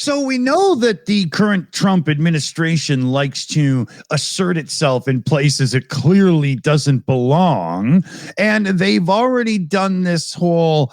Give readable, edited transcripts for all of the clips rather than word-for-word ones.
So we know that the current Trump administration likes to assert itself in places it clearly doesn't belong. And they've already done this whole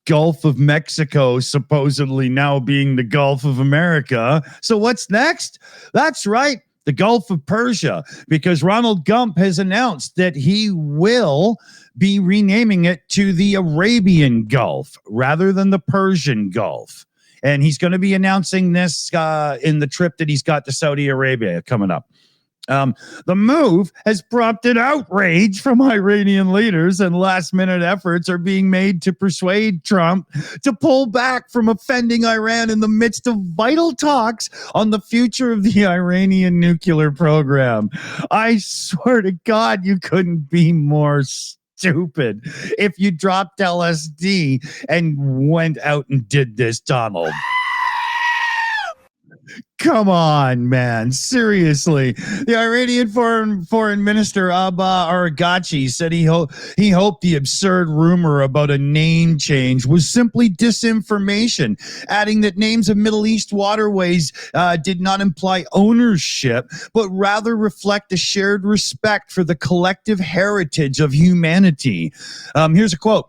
Gulf of Mexico, supposedly now being the Gulf of America. So what's next? That's right. The Gulf of Persia, because Ronald Gump has announced that he will be renaming it to the Arabian Gulf rather than the Persian Gulf. And he's going to be announcing this in the trip that he's got to Saudi Arabia coming up. The move has prompted outrage from Iranian leaders, and last-minute efforts are being made to persuade Trump to pull back from offending Iran in the midst of vital talks on the future of the Iranian nuclear program. I swear to God, you couldn't be more stupid if you dropped LSD and went out and did this, Donald. Come on, man. Seriously. The Iranian foreign minister, Abba Aragachi, said he hoped the absurd rumor about a name change was simply disinformation, adding that names of Middle East waterways did not imply ownership, but rather reflect a shared respect for the collective heritage of humanity. Here's a quote.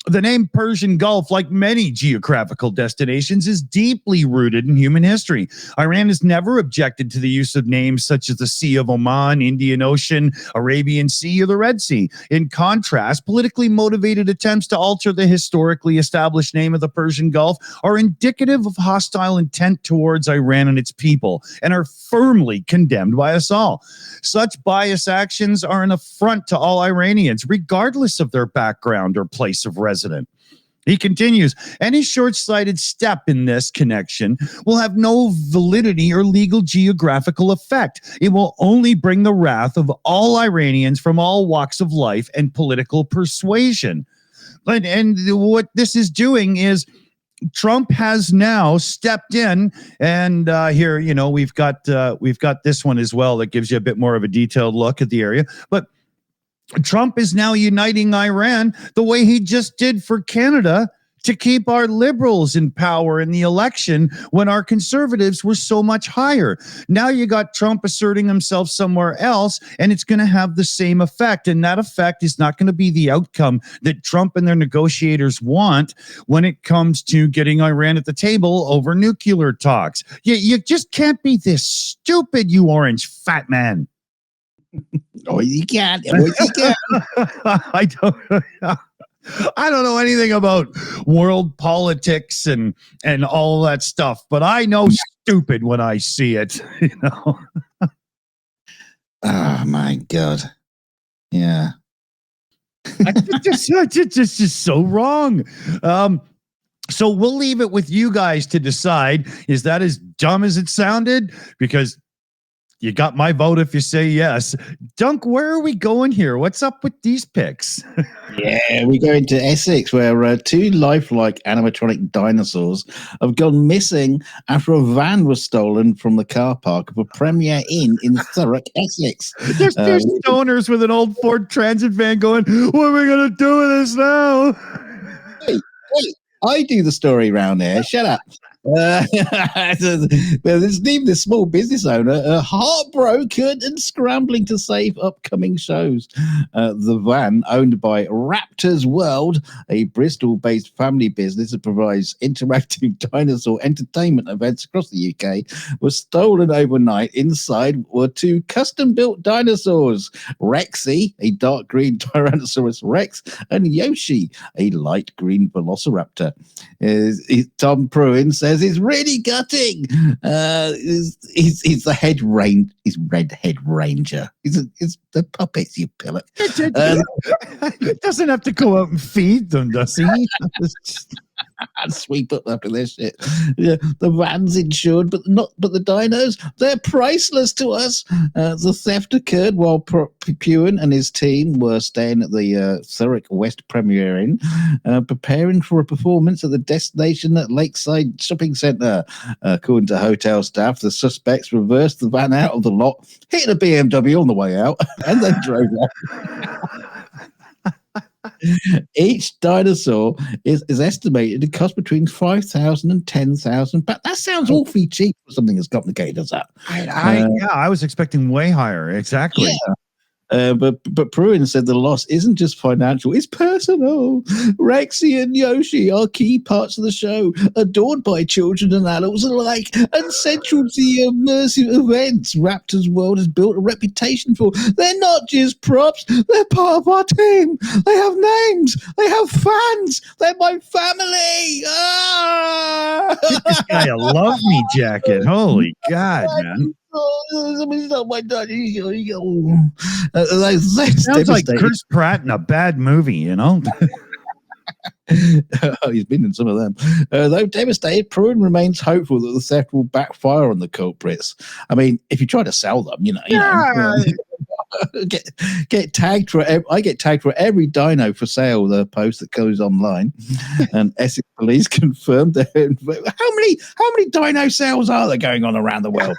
The name Persian Gulf, like many geographical destinations, is deeply rooted in human history. Iran has never objected to the use of names such as the Sea of Oman, Indian Ocean, Arabian Sea, or the Red Sea. In contrast, politically motivated attempts to alter the historically established name of the Persian Gulf are indicative of hostile intent towards Iran and its people, and are firmly condemned by us all. Such bias actions are an affront to all Iranians, regardless of their background or place of residence. He continues, any short-sighted step in this connection will have no validity or legal geographical effect. It will only bring the wrath of all Iranians from all walks of life and political persuasion. And what this is doing is Trump has now stepped in, and here, we've got this one as well that gives you a bit more of a detailed look at the area. But Trump is now uniting Iran the way he just did for Canada to keep our liberals in power in the election when our conservatives were so much higher. Now you got Trump asserting himself somewhere else, and it's going to have the same effect. And that effect is not going to be the outcome that Trump and their negotiators want when it comes to getting Iran at the table over nuclear talks. You just can't be this stupid, you orange fat man. Oh, you can't. Oh, you can. I don't know anything about world politics and all that stuff, but I know stupid when I see it. Oh my God. Yeah. It's just so wrong. So we'll leave it with you guys to decide. Is that as dumb as it sounded? Because you got my vote if you say yes. Dunk, where are we going here? What's up with these picks? Yeah, we go into Essex, where two lifelike animatronic dinosaurs have gone missing after a van was stolen from the car park of a Premier Inn in Thurrock, Essex. There's two stoners with an old Ford Transit van going, what are we going to do with this now? Hey, I do the story around here. Shut up. This small business owner heartbroken and scrambling to save upcoming shows. The van, owned by Raptors World, a Bristol-based family business that provides interactive dinosaur entertainment events across the UK, was stolen overnight. Inside were two custom-built dinosaurs, Rexy, a dark green Tyrannosaurus Rex, and Yoshi, a light green Velociraptor. Tom Pruin says it's really gutting. He's the head ranger. He's redhead ranger. It's the puppets, you pillock. Doesn't have to go out and feed them, does he? And sweep up after this shit. Yeah, the van's insured, but the dinos, they're priceless to us. The theft occurred while Pewin and his team were staying at the Thurrock West Premier Inn, preparing for a performance at the destination at Lakeside Shopping Centre. According to hotel staff, the suspects reversed the van out of the lot, hit a BMW on the way out, and then drove off. Each dinosaur is estimated to cost between 5,000 and 10,000. But that sounds awfully cheap for something as complicated as that. Yeah, I was expecting way higher. Exactly. Yeah. But Pruin said the loss isn't just financial, it's personal. Rexy and Yoshi are key parts of the show, adored by children and adults alike, and central to the immersive events Raptors World has built a reputation for. They're not just props, they're part of our team. They have names, they have fans, they're my family. Ah! Get this guy a love me jacket. Holy God, man. Somebody stop my daddy. Sounds like Chris Pratt in a bad movie, you know? Oh, he's been in some of them. Though devastated, Pruin remains hopeful that the theft will backfire on the culprits. I mean, if you try to sell them, get tagged for. I get tagged for every dino for sale. The post that goes online, and Essex police confirmed that. How many dino sales are there going on around the world?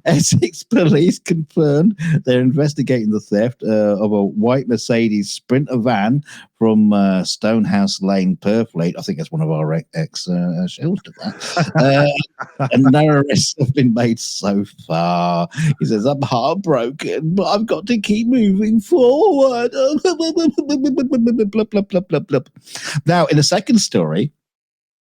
Essex police confirmed they're investigating the theft of a white Mercedes Sprinter van from Stonehouse Lane, Purfleet. I think that's one of our ex Shills did that. And no arrests have been made so far. He says, I'm heartbroken, but I've got to keep moving forward. Now, in the second story,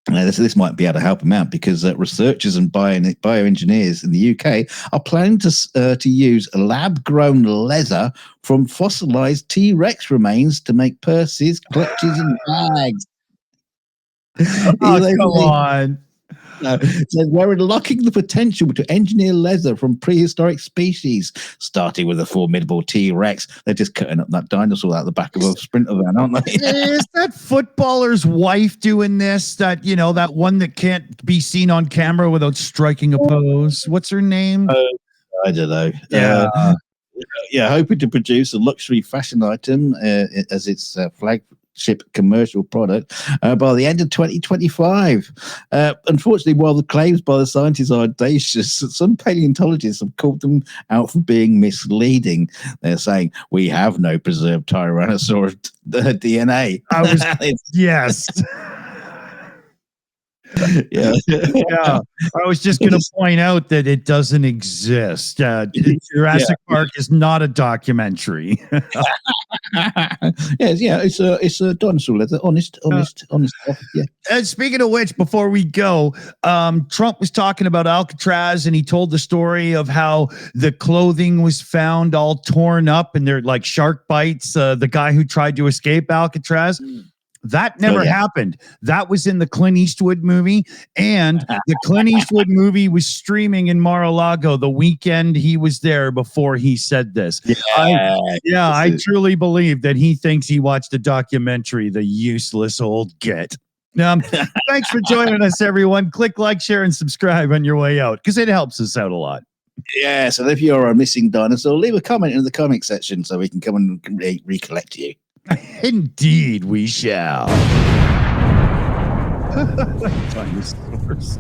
this might be able to help him out because researchers and bioengineers in the UK are planning to use lab-grown leather from fossilized T-Rex remains to make purses, clutches, and bags. Oh, come on. No, so we're unlocking the potential to engineer leather from prehistoric species, starting with a formidable T-Rex. They're just cutting up that dinosaur out the back of a Sprinter van, aren't they? Is that footballer's wife doing this? That, you know, that one that can't be seen on camera without striking a pose? What's her name? I don't know. Yeah. Hoping to produce a luxury fashion item as its flagship commercial product by the end of 2025. Unfortunately, while the claims by the scientists are audacious, some paleontologists have called them out for being misleading. They're saying, we have no preserved Tyrannosaurus DNA. Yes. Yeah. I was just going to point out that it doesn't exist. Jurassic Park is not a documentary. It's a dinosaur leather. Honest stuff. Yeah. And speaking of which, before we go, Trump was talking about Alcatraz, and he told the story of how the clothing was found all torn up, and they're like shark bites. The guy who tried to escape Alcatraz. That never happened. That was in the Clint Eastwood movie, and the Clint Eastwood movie was streaming in Mar-a-Lago the weekend he was there before he said this. I truly believe that he thinks he watched a documentary, the useless old git. Thanks for joining us, everyone. Click like, share, and subscribe on your way out because it helps us out a lot. Yes, and if you're a missing dinosaur, leave a comment in the comment section so we can come and recollect you. Indeed, we shall. Dinosaurs.